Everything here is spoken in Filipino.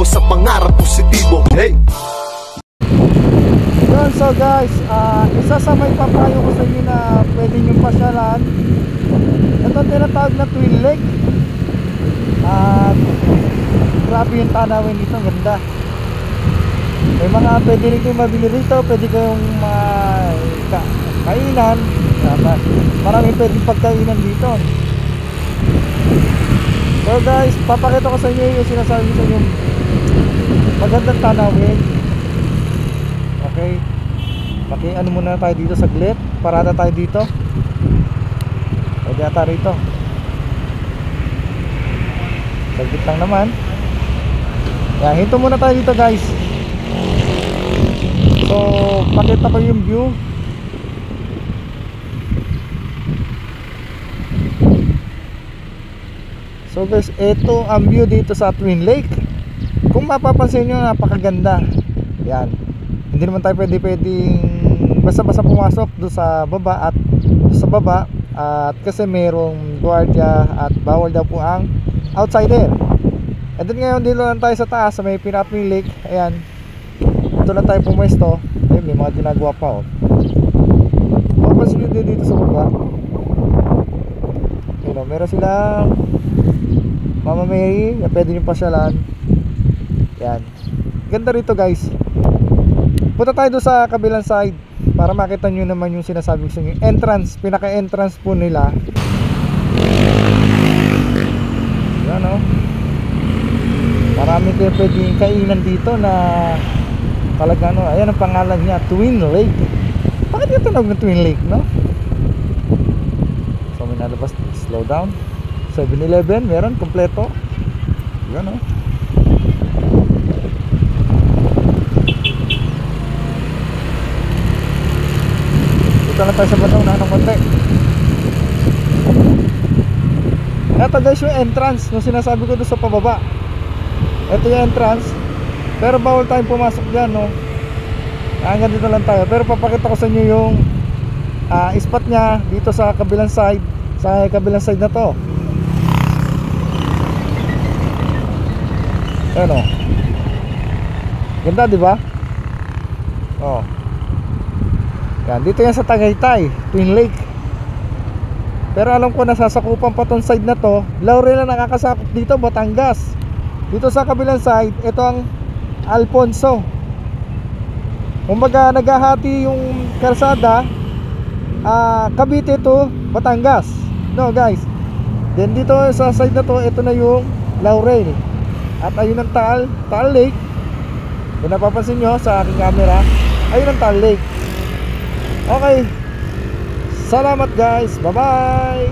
mo sa pangarap positibo. Hey! Yun, so guys, isa sa may papayo ko sa inyo na pwede nyo pasyalan, ito tinatawag na Twin Lake. At grabe yung tanawin dito, ganda. May mga pwede rin kayong mabili rito, pwede kayong kainan. Maraming pwedeng pagkainan dito. So guys, papakita ko sa inyo yung sinasabi sa inyo magandang tanawin. Okay, ano muna tayo dito saglit. Parada tayo dito. Pwede ata rito. Saglit lang naman. Yan, hinto muna tayo dito guys. So, pakita ko yung view. So guys, ito ang view dito sa Twin Lake. Kung mapapansin nyo, napakaganda. Yan. Hindi naman tayo pwedeng basta-basta pumasok doon sa baba at kasi merong gwardiya at bawal daw po ang outsider. And then ngayon dito lang tayo sa taas sa may Twin Lake. Ayan. Dito lang tayo pumwesto. Ayun, may mga ginagawa pa, oh. Mapapansin nyo dito sa baba. Ayun, meron silang Mama Mary na pwede nyo pasyalan. Yan. Ganda rito guys. Punta tayo doon sa kabilang side para makita nyo naman yung sinasabi ko sa inyo. Entrance, pinaka-entrance po nila. Yan, oh. Marami kayo pwedeng kainan dito na talaga, no. Ayan ang pangalan niya, Twin Lake. Bakit yung tinawag na Twin Lake, no? So may nalabas, slow down. 7-Eleven, meron, kompleto. Yan, oh. Dito lang tayo sa bataw na ng konti. Ito guys yung entrance yung sinasabi ko doon sa pababa. Ito yung entrance. Pero bawal tayong pumasok dyan, no. Hanggang dito lang tayo. Pero papakita ko sa inyo yung spot nya dito sa kabilang side. Sa kabilang side na to. Ano? Ganda, di ba? Oh. Yan, dito yan sa Tagaytay, Twin Lake. Pero alam ko nasasakupan pa tong side na to. Laurel na nakakasakop dito, Batangas. Dito sa kabilang side, ito ang Alfonso. Kumbaga naghahati yung kalsada, Cavite to Batangas. No guys. Then dito sa side na to, ito na yung Laurel. At ayun ang Taal Lake. Kung napapansin nyo sa aking camera, ayun ang Taal Lake. Okay. Salamat guys. Bye bye.